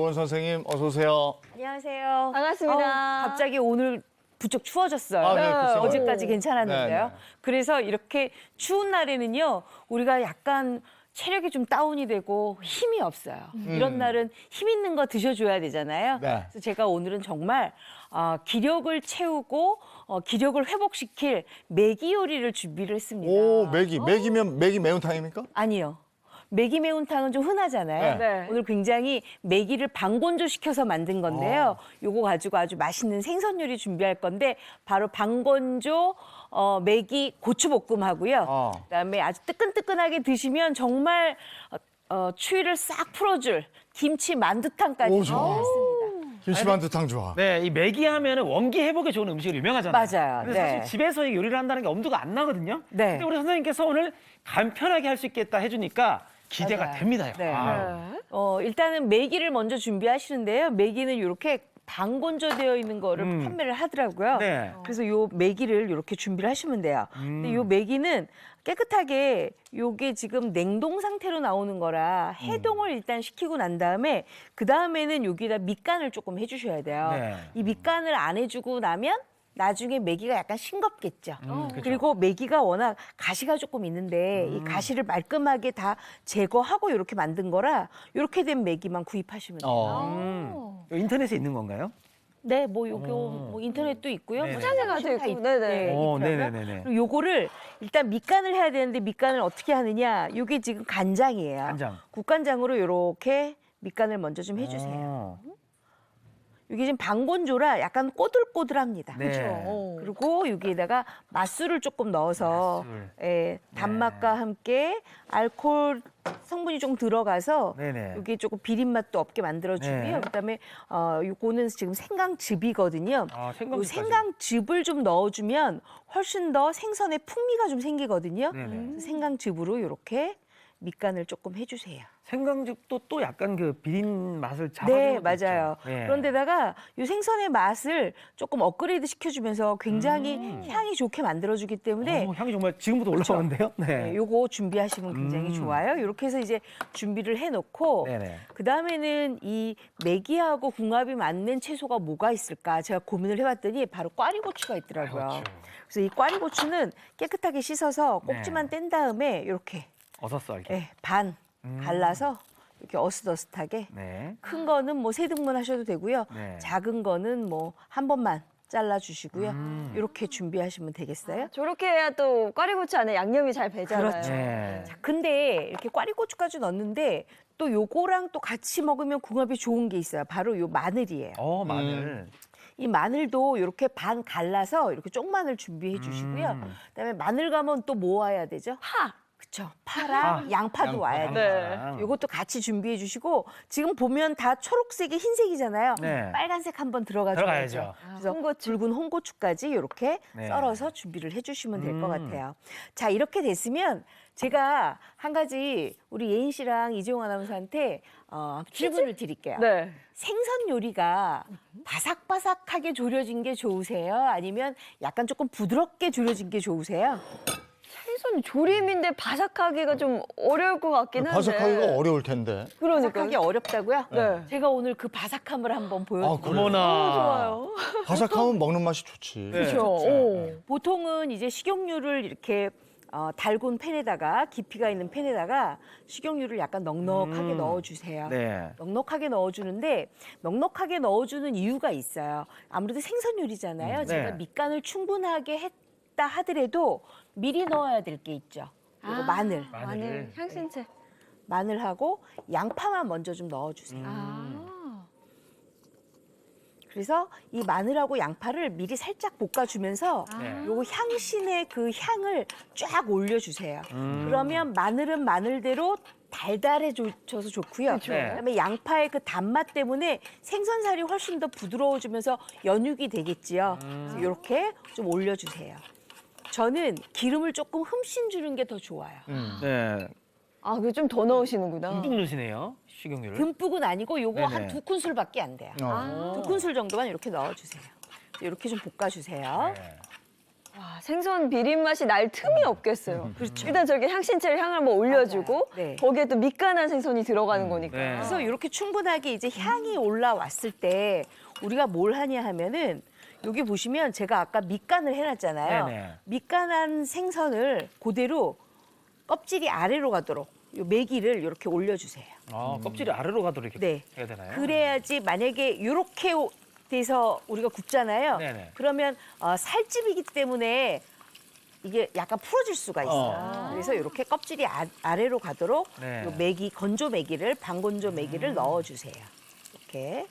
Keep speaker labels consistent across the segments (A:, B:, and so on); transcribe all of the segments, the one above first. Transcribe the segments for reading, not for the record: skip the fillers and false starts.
A: 이재원 선생님 어서 오세요.
B: 안녕하세요.
C: 반갑습니다.
B: 갑자기 오늘 부쩍 추워졌어요.
A: 아, 네, 글쎄요.
B: 어제까지 괜찮았는데요.
A: 네, 네.
B: 그래서 이렇게 추운 날에는요, 우리가 약간 체력이 좀 다운이 되고 힘이 없어요. 이런 날은 힘 있는 거 드셔줘야 되잖아요.
A: 네.
B: 그래서 제가 오늘은 정말 기력을 채우고 기력을 회복시킬 매기 요리를 준비를 했습니다.
A: 오, 매기면 매기 매운탕입니까?
B: 아니요. 매기 매운탕은 좀 흔하잖아요.
C: 네.
B: 오늘 굉장히 매기를 반건조시켜서 만든 건데요. 요거 가지고 아주 맛있는 생선 요리 준비할 건데 바로 반건조 매기 고추볶음 하고요. 그다음에 아주 뜨끈뜨끈하게 드시면 정말 추위를 싹 풀어줄 김치 만두탕까지
A: 오, 좋아.
B: 준비했습니다.
A: 김치만두탕 좋아.
D: 네, 이 매기 하면은 원기 회복에 좋은 음식으로 유명하잖아요.
B: 맞아요.
D: 근데
B: 네.
D: 사실 집에서 이 요리를 한다는 게 엄두가 안 나거든요.
B: 네.
D: 근데 우리 선생님께서 오늘 간편하게 할 수 있겠다 해주니까 기대가
B: 맞아요.
D: 됩니다.
B: 네.
D: 아유.
B: 일단은 매기를 먼저 준비하시는데요. 매기는 이렇게 반건조되어 있는 거를 판매를 하더라고요.
D: 네.
B: 그래서 요 매기를 이렇게 준비를 하시면 돼요. 근데 요 매기는 깨끗하게 요게 지금 냉동 상태로 나오는 거라 해동을 일단 시키고 난 다음에 그 다음에는 여기다 밑간을 조금 해주셔야 돼요.
D: 네.
B: 이 밑간을 안 해주고 나면 나중에 매기가 약간 싱겁겠죠.
D: 그쵸.
B: 그리고 매기가 워낙 가시가 조금 있는데 이 가시를 말끔하게 다 제거하고 이렇게 만든 거라 이렇게 된 매기만 구입하시면 돼요.
D: 인터넷에 있는 건가요?
B: 네, 뭐 요거 뭐 인터넷도 있고요.
D: 네네.
C: 포장해가지고 있고, 네네.
D: 오,
B: 있더라고요.
D: 네네네네.
B: 그리고 요거를 일단 밑간을 해야 되는데 밑간을 어떻게 하느냐? 요게 지금 간장이에요.
D: 간장.
B: 국간장으로 이렇게 밑간을 먼저 좀 해주세요.
D: 어.
B: 이게 지금 반건조라 약간 꼬들꼬들합니다.
D: 네.
B: 그렇죠. 그리고 여기에다가 맛술을 조금 넣어서
D: 맛술.
B: 단맛과 함께 알코올 성분이 좀 들어가서
D: 네네.
B: 여기 조금 비린 맛도 없게 만들어주고요.
D: 네.
B: 그다음에 요거는 지금 생강즙이거든요.
D: 아,
B: 요
D: 생강즙까지.
B: 생강즙을 좀 넣어주면 훨씬 더 생선의 풍미가 좀 생기거든요.
D: 네네.
B: 그래서 생강즙으로 이렇게 밑간을 조금 해주세요.
D: 생강즙도 또 약간 그 비린 맛을 잡아주는
B: 네,
D: 것도
B: 맞아요.
D: 있죠. 네.
B: 그런데다가 이 생선의 맛을 조금 업그레이드 시켜주면서 굉장히 향이 좋게 만들어주기 때문에
D: 향이 정말 지금부터 올라오는데요.
B: 네,
D: 네.
B: 요거 준비하시면 굉장히 좋아요. 이렇게 해서 이제 준비를 해놓고
D: 네네.
B: 그 다음에는 이 매기하고 궁합이 맞는 채소가 뭐가 있을까 제가 고민을 해봤더니 바로 꽈리고추가 있더라고요.
D: 꽈리고추.
B: 그래서 이 꽈리고추는 깨끗하게 씻어서
D: 네.
B: 꼭지만 뗀 다음에 이렇게
D: 어서 썰게.
B: 반 갈라서 이렇게 어슷어슷하게
D: 네.
B: 큰 거는 뭐 세 등분 하셔도 되고요.
D: 네.
B: 작은 거는 뭐 한 번만 잘라 주시고요. 이렇게 준비하시면 되겠어요.
C: 저렇게 해야 또 꽈리고추 안에 양념이 잘 배잖아요.
B: 그렇죠.
D: 네.
B: 자, 근데 이렇게 꽈리고추까지 넣었는데 또 요거랑 또 같이 먹으면 궁합이 좋은 게 있어요. 바로 요 마늘이에요.
D: 마늘.
B: 이 마늘도 이렇게 반 갈라서 이렇게 쪽마늘 준비해 주시고요. 그다음에 마늘 가면 또 뭐 와야 되죠?
C: 파.
B: 그렇죠. 파랑 양파도 와야 돼요.
C: 네.
B: 요것도 같이 준비해 주시고 지금 보면 다 초록색이 흰색이잖아요.
D: 네.
B: 빨간색 한번 들어가줘야죠.
D: 들어가야죠.
B: 그래서
C: 홍고추.
B: 붉은 홍고추까지 이렇게
D: 네.
B: 썰어서 준비를 해주시면 될 것 같아요. 자, 이렇게 됐으면 제가 한 가지 우리 예인 씨랑 이재용 아나운서한테 질문을 드릴게요.
C: 네.
B: 생선 요리가 바삭바삭하게 졸여진 게 좋으세요? 아니면 약간 조금 부드럽게 졸여진 게 좋으세요?
C: 생선 조림인데 바삭하기가 좀 어려울 것 같긴 한데.
A: 바삭하기가 어려울 텐데.
C: 그러니까.
B: 바삭하기 어렵다고요?
C: 네.
B: 제가 오늘 그 바삭함을 한번 보여드릴게요.
A: 그래요?
D: 어머나.
C: 좋아요.
A: 바삭하면 먹는 맛이 좋지.
D: 네.
C: 그렇죠. 오.
B: 보통은 이제 식용유를 이렇게 달군 팬에다가 깊이가 있는 팬에다가 식용유를 약간 넉넉하게 넣어주세요.
D: 네.
B: 넉넉하게 넣어주는데 넉넉하게 넣어주는 이유가 있어요. 아무래도 생선 요리잖아요. 제가
D: 네.
B: 밑간을 충분하게 했다 하더라도 미리 넣어야 될 게 있죠. 그리고 마늘.
C: 마늘, 향신채.
B: 마늘하고 양파만 먼저 좀 넣어주세요. 그래서 이 마늘하고 양파를 미리 살짝 볶아주면서
D: 네.
B: 요거 향신의 그 향을 쫙 올려주세요. 그러면 마늘은 마늘대로 달달해져서 좋고요.
D: 네.
B: 그다음에 양파의 그 단맛 때문에 생선살이 훨씬 더 부드러워지면서 연육이 되겠지요. 그래서 이렇게 좀 올려주세요. 저는 기름을 조금 흠씬 주는 게 더 좋아요.
D: 네.
C: 아, 그게 좀 더 넣으시는구나.
D: 듬뿍 넣으시네요. 식용유를.
B: 듬뿍은 아니고 요거 한
D: 네네.
B: 2큰술밖에 안 돼요. 2큰술 정도만 이렇게 넣어주세요. 이렇게 좀 볶아주세요.
D: 네.
C: 와, 생선 비린 맛이 날 틈이 없겠어요. 일단 저기 향신채를 향을 한번 올려주고
B: 맞아요. 네.
C: 거기에 또 밑간한 생선이 들어가는 거니까.
D: 네.
B: 그래서 이렇게 충분하게 이제 향이 올라왔을 때 우리가 뭘 하냐 하면은 여기 보시면 제가 아까 밑간을 해놨잖아요.
D: 네네.
B: 밑간한 생선을 그대로 껍질이 아래로 가도록 요 메기를 이렇게 올려주세요.
D: 껍질이 아래로 가도록 이렇게
B: 네.
D: 해야 되나요?
B: 그래야지 만약에 이렇게 돼서 우리가 굽잖아요.
D: 네네.
B: 그러면 살집이기 때문에 이게 약간 풀어질 수가 있어요. 그래서 이렇게 껍질이 아래로 가도록
D: 네.
B: 요 메기 건조 메기를 반건조 메기를 넣어주세요. 이렇게.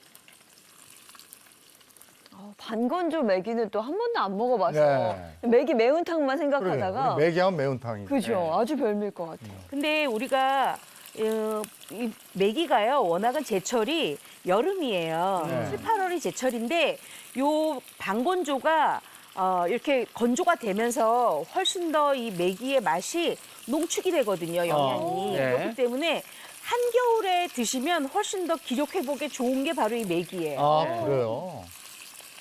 C: 반건조 메기는 또 한 번도 안 먹어봐서 메기 매운탕만 생각하다가
A: 우리 메기하면 매운탕이.
C: 그죠? 아주 별미일 것 같아요.
B: 근데 우리가 이 메기가요 워낙은 제철이 여름이에요.
A: 네.
B: 7, 8월이 제철인데 요 반건조가 이렇게 건조가 되면서 훨씬 더 이 메기의 맛이 농축이 되거든요, 영양이.
D: 네.
B: 그렇기 때문에 한겨울에 드시면 훨씬 더 기력 회복에 좋은 게 바로 이 메기예요.
A: 아, 그래요?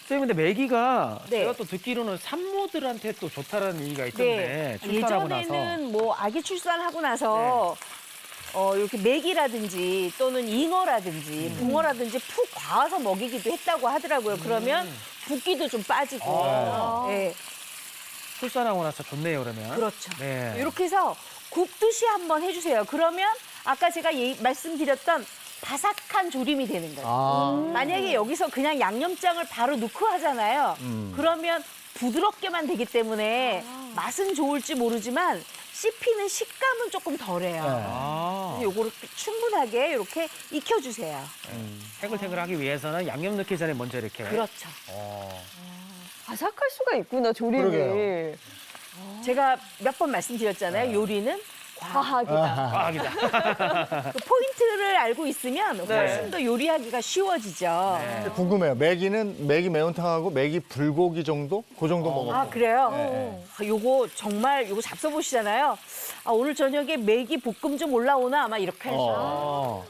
D: 선생님, 근데 메기가
B: 네.
D: 제가 또 듣기로는 산모들한테 또 좋다라는 얘기가 있던데 출산하고 나서.
B: 네. 예전에는 뭐 아기 출산하고 나서 이렇게 메기라든지 또는 잉어라든지 붕어라든지 푹 과와서 먹이기도 했다고 하더라고요. 그러면 붓기도 좀 빠지고. 네,
D: 출산하고 나서 좋네요, 그러면.
B: 그렇죠.
D: 네.
B: 이렇게 해서 굽듯이 한번 해주세요. 그러면 아까 제가 말씀드렸던 바삭한 조림이 되는 거예요.
A: 아.
B: 만약에 여기서 그냥 양념장을 바로 넣고 하잖아요. 그러면 부드럽게만 되기 때문에 맛은 좋을지 모르지만 씹히는 식감은 조금 덜해요.
D: 아.
B: 요거를 충분하게 이렇게 익혀주세요.
D: 탱글탱글하기 위해서는 양념 넣기 전에 먼저 이렇게.
B: 그렇죠.
C: 바삭할 수가 있구나, 조림이.
A: 그러게요.
B: 제가 몇 번 말씀드렸잖아요. 요리는 과학.
C: 과학이다.
D: 과학이다.
B: 그 포인트를 알고 있으면 훨씬 더 요리하기가 쉬워지죠.
D: 네.
A: 궁금해요. 메기는 메기 매운탕하고 메기 불고기 정도? 그 정도 먹어요.
B: 아, 그래요?
A: 네.
B: 요거 정말 요거 잡숴보시잖아요. 아, 오늘 저녁에 메기 볶음 좀 올라오나? 아마 이렇게 해서.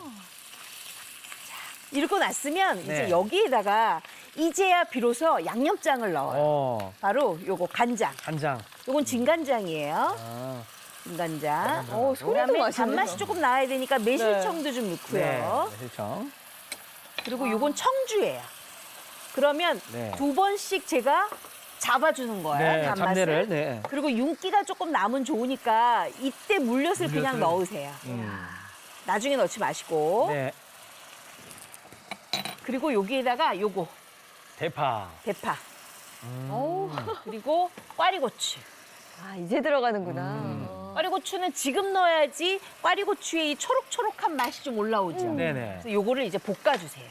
B: 이러고 났으면
D: 네.
B: 이제 여기에다가 이제야 비로소 양념장을 넣어요. 바로 요거 간장.
D: 간장.
B: 요건 진간장이에요.
D: 아.
B: 진간장.
C: 소리도
B: 그다음에
C: 맛있네요.
B: 단맛이 조금 나야 되니까 매실청도 좀 넣고요.
D: 네. 그렇죠.
B: 그리고 요건 청주예요. 그러면
D: 네.
B: 2번씩 제가 잡아주는 거예요.
D: 네,
B: 단맛을.
D: 잡내를. 네.
B: 그리고 윤기가 조금 남은 좋으니까 이때 물엿을 그냥 넣으세요. 나중에 넣지 마시고.
D: 네.
B: 그리고 여기에다가 요거
D: 대파.
B: 대파.
C: 어우,
B: 그리고 꽈리고추.
C: 아, 이제 들어가는구나.
B: 꽈리고추는 지금 넣어야지 꽈리고추의 이 초록초록한 맛이 좀 올라오죠.
D: 네네.
B: 그래서 요거를 이제 볶아주세요.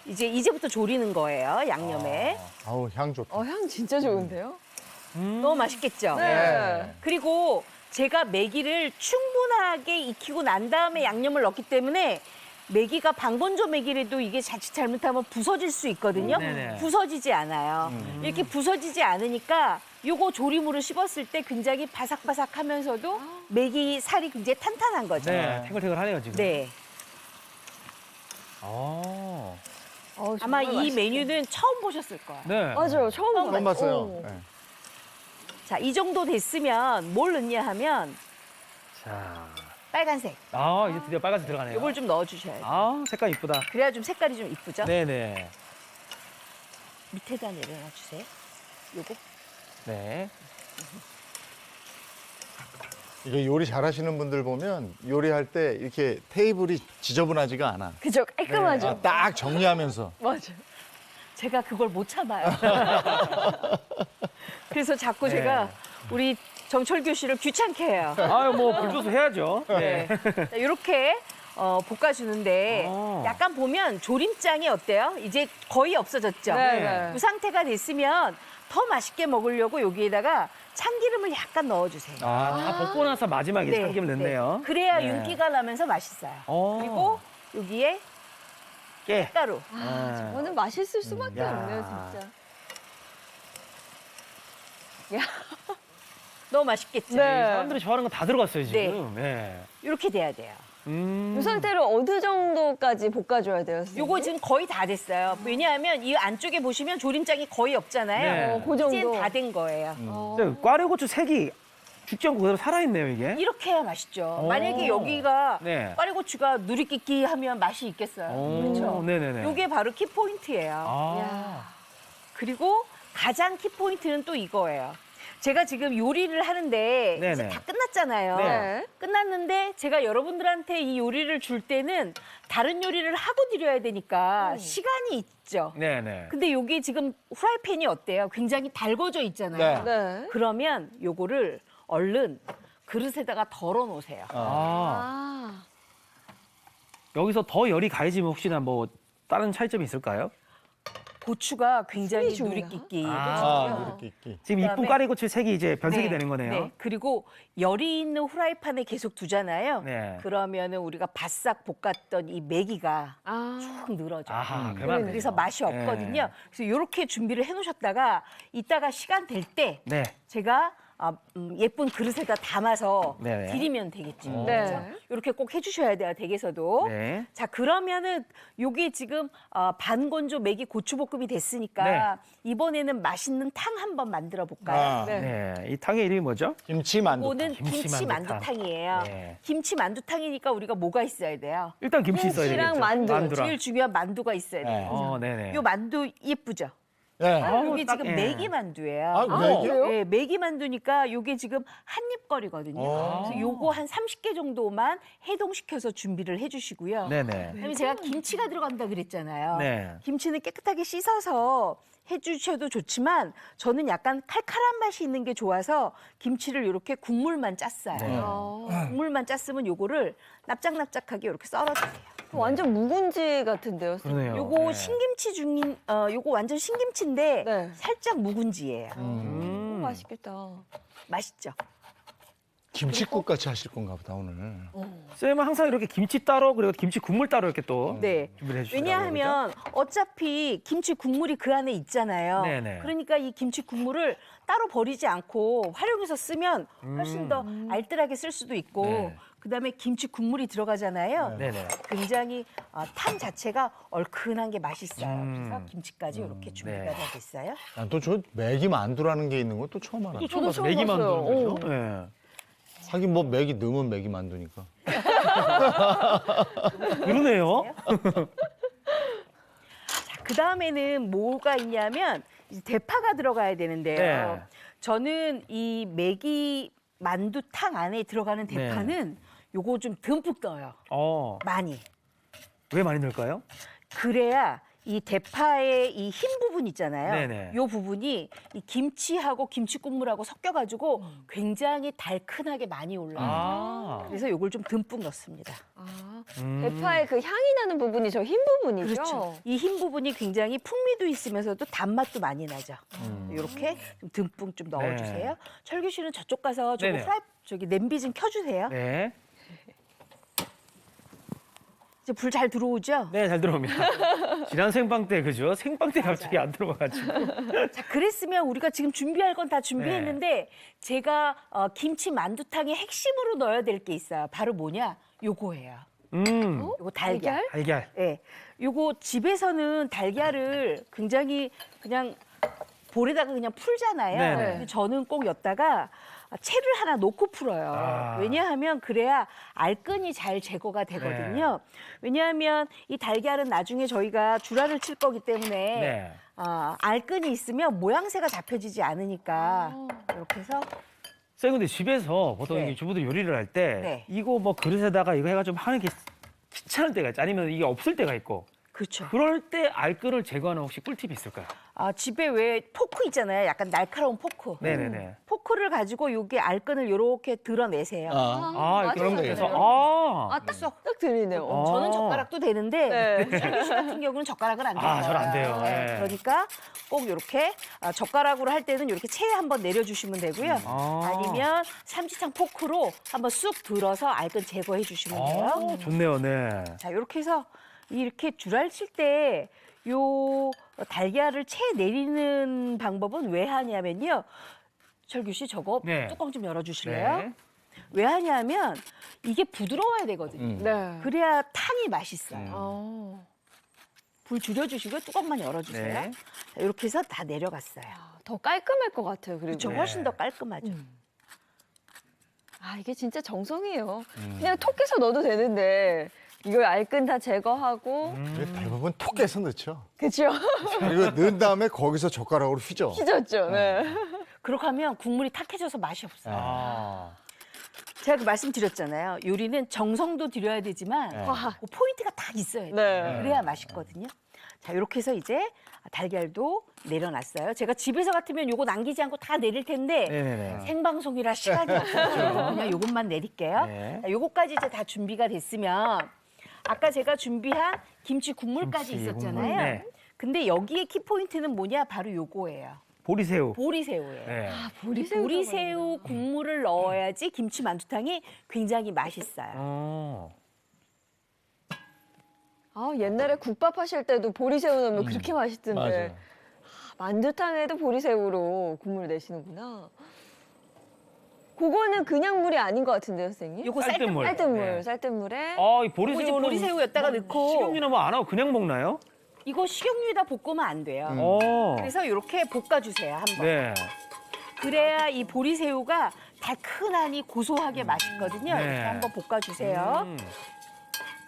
B: 이제부터 조리는 거예요, 양념에.
A: 아우, 향 좋다.
C: 향 진짜 좋은데요?
B: 너무 맛있겠죠?
C: 네.
B: 그리고 제가 메기를 충분하게 익히고 난 다음에 양념을 넣기 때문에 메기가 반건조 메기라도 이게 자칫 잘못하면 부서질 수 있거든요.
D: 네네.
B: 부서지지 않아요. 이렇게 부서지지 않으니까 요거 조림으로 씹었을 때 굉장히 바삭바삭하면서도 메기 살이 굉장히 탄탄한 거죠.
D: 네. 탱글탱글하네요, 지금.
B: 네. 아마
C: 정말
B: 이
C: 맛있겠다.
B: 메뉴는 처음 보셨을 거예요.
D: 네.
C: 맞아요, 처음
A: 처음
C: 봐요.
A: 봤어요.
C: 오.
A: 네.
B: 자, 이 정도 됐으면 뭘 넣냐 하면
D: 자.
B: 빨간색.
D: 아, 이제 드디어 빨간색 들어가네요.
B: 요걸 좀 넣어주셔야 돼요.
D: 아, 색깔 이쁘다.
B: 그래야 좀 색깔이 좀 이쁘죠?
D: 네네.
B: 밑에다 내려놔 주세요. 요거.
D: 네.
A: 이거 요리 잘하시는 분들 보면 요리할 때 이렇게 테이블이 지저분하지가 않아.
C: 그죠, 깔끔하죠?
A: 아, 딱 정리하면서.
C: 맞아요.
B: 제가 그걸 못 참아요. 그래서 자꾸
D: 네.
B: 제가 우리 정철규 씨를 귀찮게 해요.
D: 아유, 뭐, 불조수 해야죠. 네.
B: 자, 이렇게 볶아주는데 약간 보면 조림장이 어때요? 이제 거의 없어졌죠?
C: 네.
B: 그 상태가 됐으면 더 맛있게 먹으려고 여기에다가 참기름을 약간 넣어주세요.
D: 다 볶고 나서 마지막에 참기름 넣네요.
B: 그래야
D: 네.
B: 윤기가 나면서 맛있어요.
D: 어.
B: 그리고 여기에
D: 깨.
B: 가루.
C: 저거는 맛있을 수밖에
D: 야.
C: 없네요, 진짜. 야,
B: 너무 맛있겠죠?
C: 네.
D: 사람들이 좋아하는 거 다 들어갔어요, 지금. 네.
B: 이렇게 돼야 돼요.
C: 이 상태로 어느 정도까지 볶아줘야 돼요? 선생님?
B: 요거 지금 거의 다 됐어요. 왜냐하면 이 안쪽에 보시면 조림장이 거의 없잖아요.
D: 네.
C: 그 정도.
B: 이제 다 된 거예요.
D: 근데 꽈배고추 색이 죽지 않고 그대로 살아있네요, 이게.
B: 이렇게 해야 맛있죠.
D: 오.
B: 만약에 여기가
D: 네.
B: 꽈리고추가 누리끼끼 하면 맛이 있겠어요.
D: 오,
B: 그렇죠?
D: 네네네.
B: 요게 바로 키포인트예요.
D: 아.
B: 그리고 가장 키포인트는 또 이거예요. 제가 지금 요리를 하는데 이제
D: 네네.
B: 다 끝났잖아요.
C: 네.
B: 끝났는데 제가 여러분들한테 이 요리를 줄 때는 다른 요리를 하고 드려야 되니까 시간이 있죠.
D: 네네.
B: 근데 여기 지금 후라이팬이 어때요? 굉장히 달궈져 있잖아요.
A: 네.
C: 네.
B: 그러면 요거를 얼른 그릇에다가 덜어 놓으세요.
D: 아.
C: 아.
D: 여기서 더 열이 가해지면 혹시나 뭐 다른 차이점이 있을까요?
B: 고추가 굉장히
C: 숨이 죽나?
B: 누리끼끼.
A: 아, 이렇게 있기.
D: 지금 이쁜
B: 그다음에-
D: 꽈리고추 색이 이제 변색이
B: 네,
D: 되는 거네요.
B: 네. 그리고 열이 있는 후라이팬에 계속 두잖아요.
D: 네.
B: 그러면은 우리가 바싹 볶았던 이 매기가
C: 아.
B: 쭉 늘어져요.
D: 아하, 그러면 안
B: 그래서
D: 되죠.
B: 맛이 없거든요.
D: 네.
B: 그래서 이렇게 준비를 해놓으셨다가 이따가 시간 될 때
D: 네.
B: 제가 예쁜 그릇에다 담아서
D: 네네.
B: 드리면 되겠죠.
C: 네.
B: 그렇죠? 이렇게 꼭 해주셔야 돼요, 댁에서도.
D: 네.
B: 자, 그러면은 요게 지금 반건조 매기 고추볶음이 됐으니까
D: 네.
B: 이번에는 맛있는 탕 한번 만들어 볼까요?
A: 아,
C: 네.
D: 네. 이 탕의 이름이 뭐죠?
A: 김치 만두.
B: 이거는
D: 김치
B: 김치
D: 만두탕.
B: 만두탕이에요.
D: 네.
B: 김치 만두탕이니까 우리가 뭐가 있어야 돼요?
D: 일단 김치 있어야 되겠죠.
C: 김치랑 만두.
D: 만두랑.
B: 제일 중요한 만두가 있어야 돼요.
A: 네.
D: 네네.
B: 요 만두 예쁘죠?
A: 네.
B: 이게
D: 딱,
B: 지금
D: 예.
B: 매기 만두예요.
A: 아, 매기요?
C: 그래요?
B: 네, 매기 만두니까 요게 지금 한입거리거든요. 그래서 요거 한 30개 정도만 해동시켜서 준비를 해주시고요.
D: 네네.
B: 그다음에 제가 김치가 들어간다 그랬잖아요.
D: 네.
B: 김치는 깨끗하게 씻어서 해주셔도 좋지만 저는 약간 칼칼한 맛이 있는 게 좋아서 김치를 이렇게 국물만 짰어요.
D: 네.
B: 국물만 짰으면 요거를 납작납작하게 이렇게 썰어주세요.
C: 완전 묵은지 같은데요. 선생님?
D: 그러네요.
B: 요거
D: 네.
B: 신김치 중인 요거 완전 신김치인데
C: 네.
B: 살짝 묵은지예요.
C: 맛있겠다.
B: 맛있죠?
A: 김치국 같이 하실 건가 보다, 오늘.
D: 쌤은 항상 이렇게 김치 따로 그리고 김치 국물 따로 이렇게 또
B: 네.
D: 준비를 해주시더라고요.
B: 왜냐하면 어차피 김치 국물이 그 안에 있잖아요.
D: 네네.
B: 그러니까 이 김치 국물을 따로 버리지 않고 활용해서 쓰면 훨씬 더 알뜰하게 쓸 수도 있고
D: 네.
B: 그다음에 김치 국물이 들어가잖아요.
D: 네네.
B: 굉장히 탕 자체가 얼큰한 게 맛있어요.
D: 음.
B: 그래서 김치까지 이렇게 준비가
D: 네.
B: 다 됐어요.
A: 난 또 저 매기 만두라는 게 있는 것도 처음 알았네.
C: 저도 처음
D: 매기
C: 봤어요.
D: 만두는 거죠? 네.
A: 하긴 뭐 매기 넣으면 매기 만두니까.
D: 그러네요.
B: 그 다음에는 뭐가 있냐면 이제 대파가 들어가야 되는데요.
D: 네.
B: 저는 이 매기 만두탕 안에 들어가는 대파는 요거 좀 듬뿍 넣어요. 많이.
D: 왜 많이 넣을까요?
B: 그래야 이 대파의 이 흰 부분 있잖아요.
D: 네네.
B: 요 부분이 이 김치하고 김치 국물하고 섞여가지고 굉장히 달큰하게 많이 올라요.
D: 아.
B: 그래서 요걸 좀 듬뿍 넣습니다.
C: 아, 대파의 그 향이 나는 부분이 저 흰 부분이죠?
B: 그렇죠. 이 흰 부분이 굉장히 풍미도 있으면서도 단맛도 많이 나죠. 이렇게 좀 듬뿍 좀 넣어주세요.
D: 네.
B: 철규 씨는 저쪽 가서 저거
D: 네네.
B: 저기 냄비 좀 켜주세요.
D: 네.
B: 이제 불 잘 들어오죠?
D: 네, 잘 들어옵니다. 지난 생방 때 그죠? 생방 때 갑자기 안 들어가가지고.
B: 자, 그랬으면 우리가 지금 준비할 건 다 준비했는데
D: 네.
B: 제가 김치 만두탕의 핵심으로 넣어야 될 게 있어요. 바로 뭐냐? 요거예요. 요거 달걀.
D: 달걀.
B: 예. 요거 집에서는 달걀을 굉장히 그냥 볼에다가 그냥 풀잖아요.
D: 네네.
B: 근데 저는 꼭 엿다가 채를 하나 놓고 풀어요.
D: 아.
B: 왜냐하면 그래야 알끈이 잘 제거가 되거든요. 왜냐하면 이 달걀은 나중에 저희가 주라를 칠 거기 때문에
D: 네.
B: 알끈이 있으면 모양새가 잡혀지지 않으니까 이렇게 해서
D: 쌤, 근데 집에서 보통
B: 네.
D: 이게 주부들 요리를 할 때
B: 네.
D: 이거 뭐 그릇에다가 이거 해가지고 하는 게 귀찮을 때가 있지. 아니면 이게 없을 때가 있고.
B: 그렇죠.
D: 그럴 때 알끈을 제거하는 혹시 꿀팁이 있을까요?
B: 집에 왜 포크 있잖아요. 약간 날카로운 포크.
D: 네네네.
B: 포크를 가지고 여기 알끈을 이렇게 드러내세요.
D: 이렇게
A: 그럼
D: 해서
C: 딱 들리네요.
B: 저는 젓가락도 되는데
C: 네.
B: 철규 씨 같은 경우는 젓가락은 안 돼요.
D: 잘 안 돼요. 네.
B: 그러니까 꼭 이렇게 젓가락으로 할 때는 이렇게 체에 한번 내려주시면 되고요. 아니면 삼지창 포크로 한번 쑥 들어서 알끈 제거해 주시면 돼요.
D: 좋네요, 네.
B: 자, 이렇게 해서 이렇게 줄알 칠 때 요 달걀을 체에 내리는 방법은 왜 하냐면요. 철규 씨 저거
D: 네.
B: 뚜껑 좀 열어주실래요?
D: 네.
B: 왜 하냐면 이게 부드러워야 되거든요.
C: 네.
B: 그래야 탕이 맛있어요.
C: 어.
B: 불 줄여주시고 뚜껑만 열어주세요.
D: 네.
B: 자, 이렇게 해서 다 내려갔어요.
C: 더 깔끔할 것 같아요. 그리고.
B: 그렇죠. 훨씬 더 깔끔하죠.
C: 아, 이게 진짜 정성이에요. 그냥 톡 깨서 넣어도 되는데 이걸 알끈 다 제거하고
A: 대부분 톡 깨서 넣죠.
C: 그죠?
A: 그리고 넣은 다음에 거기서 젓가락으로 휘죠.
C: 휘졌죠. 네.
B: 그렇게 하면 국물이 탁해져서 맛이 없어요.
D: 아.
B: 제가 그 말씀드렸잖아요. 요리는 정성도 들여야 되지만
D: 네.
B: 그 포인트가 딱 있어야 돼요.
C: 네.
B: 그래야 맛있거든요. 자, 이렇게 해서 이제 달걀도 내려놨어요. 제가 집에서 같으면 요거 남기지 않고 다 내릴 텐데
D: 네네네.
B: 생방송이라 시간이 없어서 그냥 요것만 내릴게요.
D: 네.
B: 자, 요거까지 이제 다 준비가 됐으면 아까 제가 준비한 김치 국물까지
D: 김치
B: 있었잖아요.
D: 국물, 네.
B: 근데 여기에 키포인트는 뭐냐? 바로 요거예요.
D: 보리새우.
B: 보리새우예요.
D: 네.
B: 보리새우 국물을 넣어야지 김치 만두탕이 굉장히 맛있어요.
D: 어.
C: 아, 옛날에 국밥 하실 때도 보리새우 넣으면 그렇게 맛있던데.
A: 맞아요.
C: 만두탕에도 보리새우로 국물 내시는구나. 그거는 그냥 물이 아닌 것 같은데요, 선생님?
B: 요거
D: 쌀뜨물.
C: 쌀뜨물,
D: 네.
C: 쌀뜨물에
D: 이
B: 이제
D: 보리새우는
B: 보리새우에다가 넣고
D: 식용유나 뭐 안 하고 그냥 먹나요?
B: 이거 식용유에다 볶으면 안 돼요.
D: 어.
B: 그래서 이렇게 볶아주세요, 한번.
D: 네.
B: 그래야 이 보리새우가 달큰하니 고소하게 맛있거든요.
D: 네.
B: 이렇게 한번 볶아주세요.
D: 음.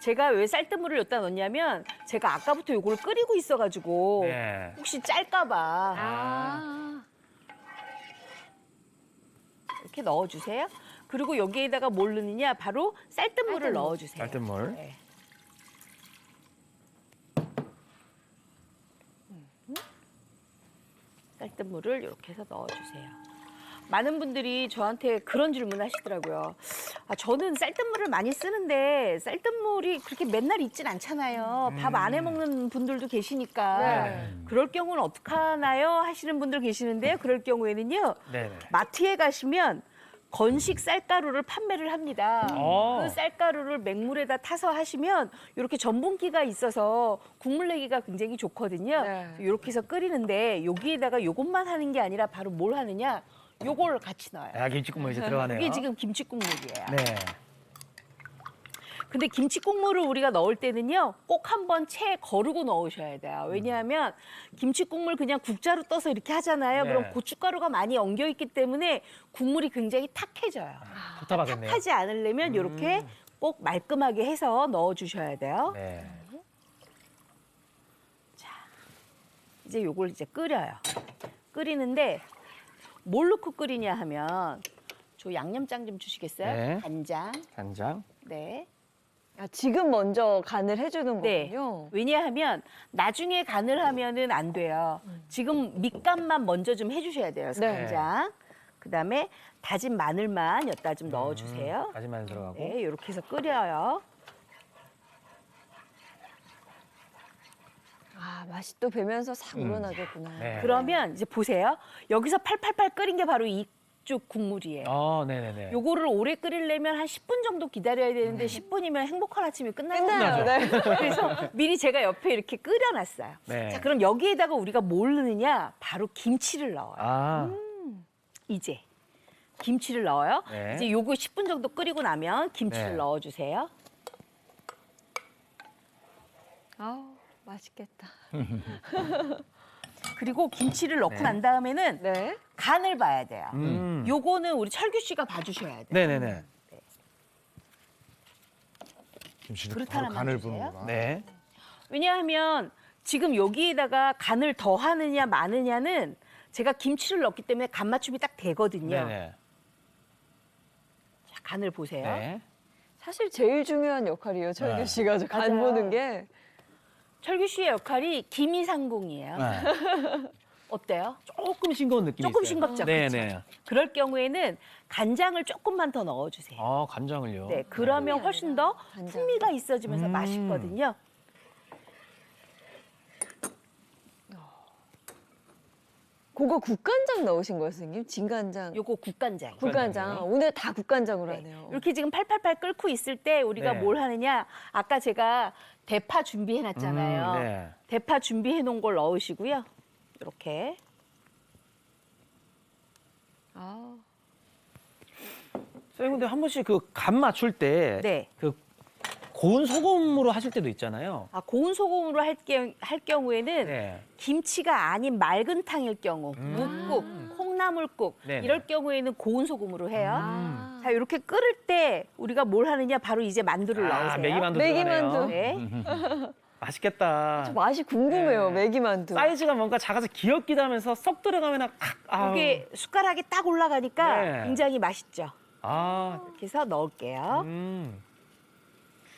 B: 제가 왜 쌀뜨물을 여기다 넣냐면 제가 아까부터 요걸 끓이고 있어가지고
D: 네.
B: 혹시 짤까봐
C: 아,
B: 이렇게 넣어주세요. 그리고 여기에다가 뭘 넣느냐? 바로 쌀뜨물을
C: 쌀뜨물.
B: 넣어주세요.
D: 쌀뜨물.
B: 네. 쌀뜨물을 이렇게 해서 넣어주세요. 많은 분들이 저한테 그런 질문 하시더라고요. 저는 쌀뜨물을 많이 쓰는데 쌀뜨물이 그렇게 맨날 있진 않잖아요. 밥 안 해 먹는 분들도 계시니까
C: 네.
B: 그럴 경우는 어떡하나요? 하시는 분들 계시는데요. 그럴 경우에는요.
D: 네네.
B: 마트에 가시면 건식 쌀가루를 판매를 합니다.
D: 어.
B: 그 쌀가루를 맹물에다 타서 하시면 이렇게 전분기가 있어서 국물 내기가 굉장히 좋거든요.
C: 네.
B: 이렇게 해서 끓이는데 여기에다가 요것만 하는 게 아니라 바로 뭘 하느냐? 요걸 같이 넣어요.
D: 아, 김치국물 이제 들어가네요.
B: 이게 지금 김치 국물이에요.
D: 네.
B: 근데 김치 국물을 우리가 넣을 때는요, 꼭 한번 채 거르고 넣으셔야 돼요. 왜냐하면 김치 국물 그냥 국자로 떠서 이렇게 하잖아요.
D: 네.
B: 그럼 고춧가루가 많이 엉겨 있기 때문에 국물이 굉장히 탁해져요.
D: 답답하겠네요.
B: 하지 않으려면 이렇게 꼭 말끔하게 해서 넣어주셔야 돼요.
D: 네.
B: 이제 요걸 이제 끓여요. 끓이는데 뭘 넣고 끓이냐 하면 저 양념장 좀 주시겠어요?
D: 네.
B: 간장.
D: 간장.
B: 네.
C: 아, 지금 먼저 간을 해주는
B: 네.
C: 거군요.
B: 왜냐하면 나중에 간을 하면은 안 돼요. 지금 밑간만 먼저 좀 해주셔야 돼요.
C: 네.
B: 간장. 그다음에 다진 마늘만 여기다 좀 넣어주세요.
D: 다진 마늘 들어가고.
B: 네, 이렇게 해서 끓여요.
C: 아, 맛이 또 배면서 싹 우러나겠구나.
D: 네.
B: 그러면 이제 보세요. 여기서 팔팔팔 끓인 게 바로 이쪽 국물이에요.
D: 네네네.
B: 요거를 오래 끓이려면 한 10분 정도 기다려야 되는데 10분이면 행복한 아침이 끝나잖아요.
C: 끝나요. 네.
B: 그래서 미리 제가 옆에 이렇게 끓여놨어요.
D: 네.
B: 자, 그럼 여기에다가 우리가 뭘 넣느냐? 바로 김치를 넣어요.
D: 아,
B: 이제 김치를 넣어요.
D: 네.
B: 이제 요거 10분 정도 끓이고 나면 김치를
D: 네.
B: 넣어주세요.
C: 아우, 맛있겠다.
B: 그리고 김치를 넣고
D: 네.
B: 난 다음에는
C: 네.
B: 간을 봐야 돼요. 요거는 우리 철규 씨가 봐주셔야 돼요.
D: 네네네.
A: 김치를
B: 그릇
A: 바로
B: 하나만
A: 간을
B: 주세요.
A: 부는구나.
D: 네.
B: 왜냐하면 지금 여기에다가 간을 더 하느냐 마느냐는 제가 김치를 넣기 때문에 간 맞춤이 딱 되거든요.
D: 네네.
B: 자, 간을 보세요.
D: 네.
C: 사실 제일 중요한 역할이에요, 철규
A: 네.
C: 씨가 간
B: 맞아요.
C: 보는 게.
B: 철규 씨의 역할이 기미상궁이에요.
D: 네.
B: 어때요?
D: 조금 싱거운 느낌이
B: 조금
D: 있어요.
B: 싱겁죠?
D: 네네.
B: 그럴 경우에는 간장을 조금만 더 넣어주세요.
D: 간장을요?
B: 네, 그러면 훨씬 더
C: 간장.
B: 풍미가 있어지면서 맛있거든요.
C: 그거 국간장 넣으신 거예요, 선생님? 진간장,
B: 요거 국간장.
C: 국간장. 오늘 다 국간장으로
B: 네.
C: 하네요.
B: 이렇게 지금 팔팔팔 끓고 있을 때 우리가
D: 네.
B: 뭘 하느냐? 아까 제가 대파 준비해놨잖아요.
D: 네.
B: 대파 준비해놓은 걸 넣으시고요. 이렇게.
C: 아,
D: 선생님 근데 한 번씩 그 간 맞출 때
B: 네.
D: 그 고운 소금으로 하실 때도 있잖아요.
B: 고운 소금으로 할 경우에는
D: 네.
B: 김치가 아닌 맑은 탕일 경우, 묵국, 콩나물국
D: 네네.
B: 이럴 경우에는 고운 소금으로 해요.
C: 아.
B: 자, 이렇게 끓을 때 우리가 뭘 하느냐? 바로 이제 만두를 넣으세요.
D: 매기만두
C: 매기만두.
D: 들어가네요.
B: 네.
D: 맛있겠다.
C: 저 맛이 궁금해요.
D: 네.
C: 매기만두.
D: 사이즈가 뭔가 작아서 귀엽기도 하면서 쏙 들어가면
B: 이게 숟가락이 딱 올라가니까
D: 네.
B: 굉장히 맛있죠.
D: 아,
B: 이렇게 해서 넣을게요.
D: 음.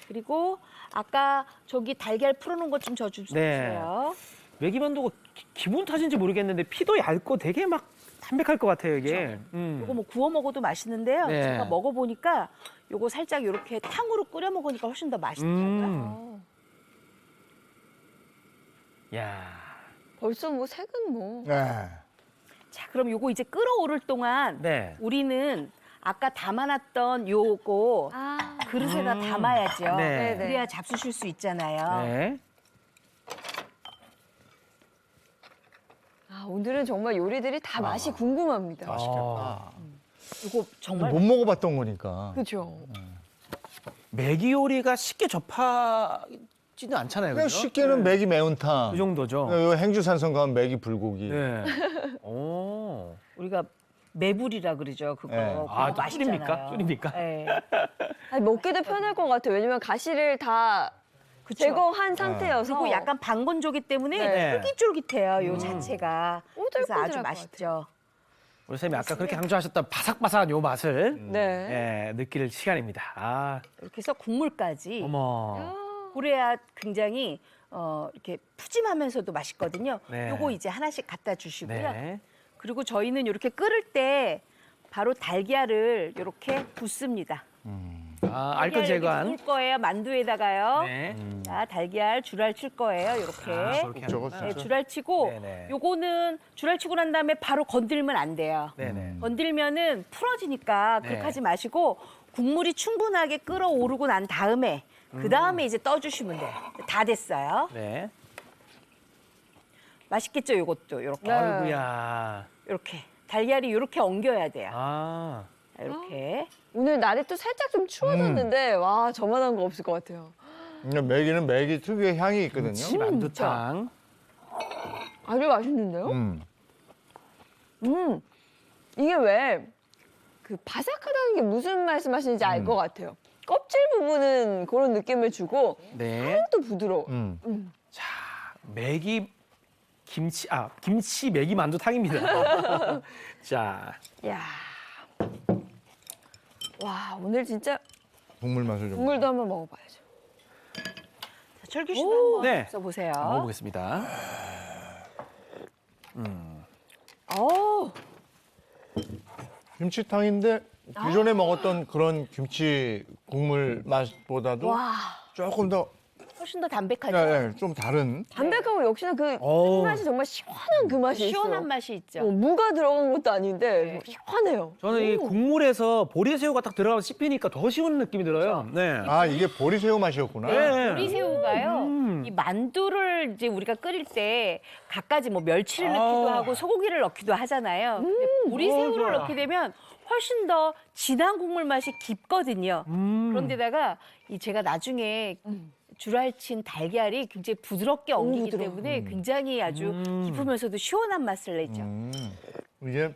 B: 그리고 아까 저기 달걀 풀어놓은 것 좀 져주세요.
D: 매기만두가 기분 탓인지 모르겠는데 피도 얇고 되게 막 담백할 것 같아요 이게.
B: 이거 뭐 구워 먹어도 맛있는데요.
D: 네.
B: 제가 먹어보니까 요거 살짝 이렇게 탕으로 끓여 먹으니까 훨씬 더 맛있더라고요.
D: 야.
C: 벌써 뭐 색은 뭐.
A: 네.
B: 자, 그럼 요거 이제 끓어오를 동안
D: 네.
B: 우리는 아까 담아놨던 요거
C: 아.
B: 그릇에다 담아야죠.
D: 네.
B: 그래야 잡수실 수 있잖아요.
D: 네.
C: 아, 오늘은 정말 요리들이 다 맛이 궁금합니다.
A: 맛있겠다.
B: 요거 정말
A: 못 먹어봤던 거니까.
C: 그렇죠.
D: 매기 요리가 쉽게 접하지는 않잖아요.
A: 그냥
D: 그죠?
A: 쉽게는 매기 매운탕.
D: 그 정도죠.
A: 요 행주산성 가면 매기 불고기.
D: 네. 오.
B: 우리가 매불이라 그러죠. 그거.
A: 네.
B: 그거
D: 아, 또
B: 맛있잖아요.
D: 줄입니까? 줄입니까?
B: 네.
C: 아니, 먹기도 편할 것 같아요. 왜냐면 가시를 다 제거한 상태여서.
B: 그리고 약간 방건조기 때문에
C: 네.
B: 쫄깃쫄깃해요. 요 자체가. 그래서 아주
C: 꼬들꼬들할 것
B: 맛있죠.
D: 우리 선생님이 아까 그렇게 강조하셨던 바삭바삭한 요 맛을
C: 네.
D: 느낄 시간입니다. 아,
B: 이렇게 해서 국물까지.
D: 어머.
B: 그래야 굉장히 이렇게 푸짐하면서도 맛있거든요.
D: 네.
B: 요거 이제 하나씩 갖다 주시고요.
D: 네.
B: 그리고 저희는 이렇게 끓을 때 바로 달걀을 이렇게 붓습니다.
D: 아, 알끈
B: 달걀
D: 제거한.
B: 이렇게 붓을 거예요. 만두에다가요.
D: 네.
B: 자, 달걀 줄알 칠 거예요. 이렇게.
D: 아, 저렇게
A: 저거
D: 하는구나.
B: 네, 줄알 치고
D: 네네.
B: 요거는 줄알 치고 난 다음에 바로 건들면 안 돼요.
D: 네네.
B: 건들면은 풀어지니까 그렇게
D: 네.
B: 하지 마시고 국물이 충분하게 끓어오르고 난 다음에 그 다음에 이제 떠주시면 돼요. 다 됐어요.
D: 네.
B: 맛있겠죠, 요것도 이렇게.
C: 네.
D: 아이고야.
B: 이렇게 달걀이 이렇게 엉겨야 돼요.
D: 아.
B: 이렇게.
C: 오늘 날이 또 살짝 좀 추워졌는데 와 저만한 거 없을 것 같아요.
A: 근데 매기는 매기 특유의 향이 있거든요.
D: 치 만두탕.
C: 아주 맛있는데요?
A: 음.
C: 이게 왜 그 바삭하다는 게 무슨 말씀하시는지 알 것 같아요. 껍질 부분은 그런 느낌을 주고
D: 네.
C: 또 부드러워.
D: 자, 매기 김치 매기 만두탕입니다. 자,
C: 야, 와 오늘 진짜
A: 국물 맛을 좀.
C: 국물도 한번 먹어봐야죠.
B: 자, 철규 씨도 한번
D: 네.
B: 써보세요.
D: 먹어보겠습니다.
A: 김치탕인데 기존에 먹었던 그런 김치 국물 맛보다도
B: 와,
A: 조금 더
B: 훨씬 더 담백하죠.
A: 좀 다른.
C: 담백하고 역시나 그
D: 어우.
C: 맛이 정말 시원한 그 맛이
B: 시원한
C: 있어요.
B: 맛이 있죠.
C: 무가 들어간 것도 아닌데 뭐 시원해요.
D: 저는 이 국물에서 보리새우가 딱 들어가서 씹히니까 더 시원 느낌이 들어요. 네.
A: 아 이게 보리새우 맛이었구나.
D: 네.
B: 보리새우가요. 이 만두를 이제 우리가 끓일 때 갖가지 뭐 멸치를 넣기도 하고 소고기를 넣기도 하잖아요. 근데 보리새우를
D: 좋아.
B: 넣게 되면 훨씬 더 진한 국물 맛이 깊거든요. 그런데다가 이 제가 나중에 줄알친 달걀이 굉장히 부드럽게 엉기기
C: 부드러워.
B: 때문에 굉장히 아주 깊으면서도 시원한 맛을 내죠.
A: 이게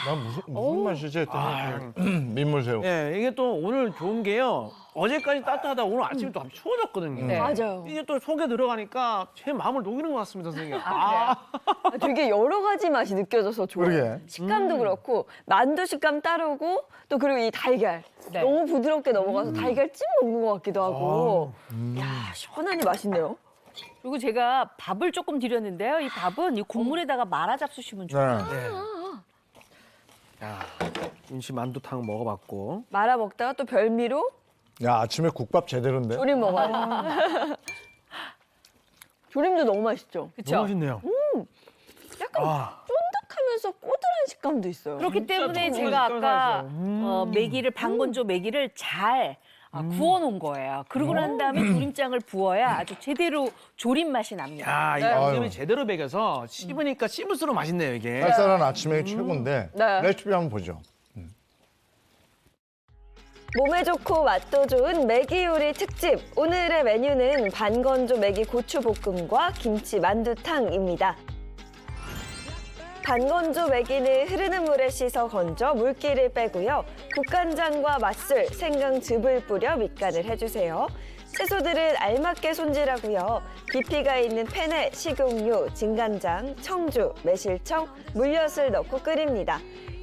A: 난 무슨 맛이지 했더니 민물새우.
D: 네, 이게 또 오늘 좋은 게요. 어제까지 따뜻하다 오늘 아침에 또 추워졌거든요.
B: 네.
C: 맞아요.
D: 이게 또 속에 들어가니까 제 마음을 녹이는 것 같습니다, 선생님.
C: 되게 여러 가지 맛이 느껴져서 좋아요.
A: 그러게.
C: 식감도 그렇고 만두 식감 따르고 또 그리고 이 달걀
B: 네.
C: 너무 부드럽게 넘어가서 달걀 찜 먹는 것 같기도 하고 야 시원하니 맛있네요.
B: 그리고 제가 밥을 조금 드렸는데요. 이 밥은 이 국물에다가 말아 잡수시면 좋아요.
A: 네.
D: 네. 야, 김치 만두탕 먹어봤고.
C: 말아 먹다가 또 별미로
A: 야 아침에 국밥 제대로인데.
C: 조림 먹어요. 조림도 너무 맛있죠.
D: 너무
B: 그렇죠?
D: 맛있네요.
C: 약간 쫀득하면서 꼬들한 식감도 있어요.
B: 그렇기 때문에
D: 조금
B: 제가 아까
D: 식감이
B: 메기를 방건조 메기를 잘 구워 놓은 거예요. 그러고 난 다음에 조림장을 부어야 아주 제대로 조림 맛이 납니다.
D: 야, 이 양념이 제대로 배겨서 씹으니까 씹을수록 맛있네요, 이게.
A: 쌀쌀한 아침에 최고인데
C: 네.
A: 레시피 한번 보죠.
C: 몸에 좋고 맛도 좋은 매기 요리 특집. 오늘의 메뉴는 반건조 매기 고추볶음과 김치 만두탕입니다. 반건조 매기는 흐르는 물에 씻어 건져 물기를 빼고요. 국간장과 맛술, 생강즙을 뿌려 밑간을 해주세요. 채소들은 알맞게 손질하고요. 깊이가 있는 팬에 식용유, 진간장, 청주, 매실청, 물엿을 넣고 끓입니다.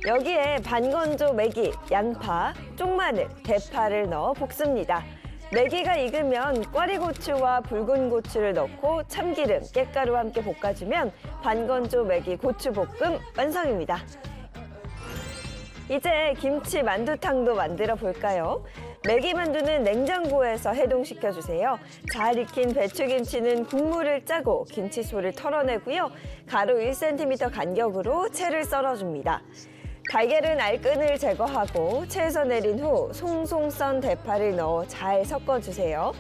C: 여기에 반건조 매기, 양파, 쪽마늘, 대파를 넣어 볶습니다. 매기가 익으면 꽈리고추와 붉은 고추를 넣고 참기름, 깻가루와 함께 볶아주면 반건조 매기 고추볶음 완성입니다. 이제 김치 만두탕도 만들어 볼까요? 매기 만두는 냉장고에서 해동시켜주세요. 잘 익힌 배추김치는 국물을 짜고 김치소를 털어내고요. 가로 1cm 간격으로 채를 썰어줍니다. 달걀은 알끈을 제거하고 채에서 내린 후 송송 썬 대파를 넣어 잘 섞어주세요.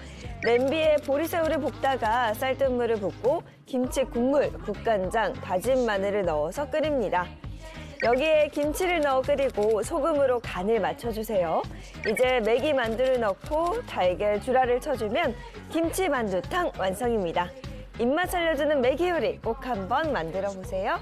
C: 냄비에 보리새우를 볶다가 쌀뜨물을 붓고 김치 국물, 국간장, 다진 마늘을 넣어서 끓입니다. 여기에 김치를 넣어 끓이고 소금으로 간을 맞춰주세요. 이제 매기 만두를 넣고 달걀 주라를 쳐주면 김치 만두탕 완성입니다. 입맛 살려주는 매기 요리 꼭 한번 만들어 보세요.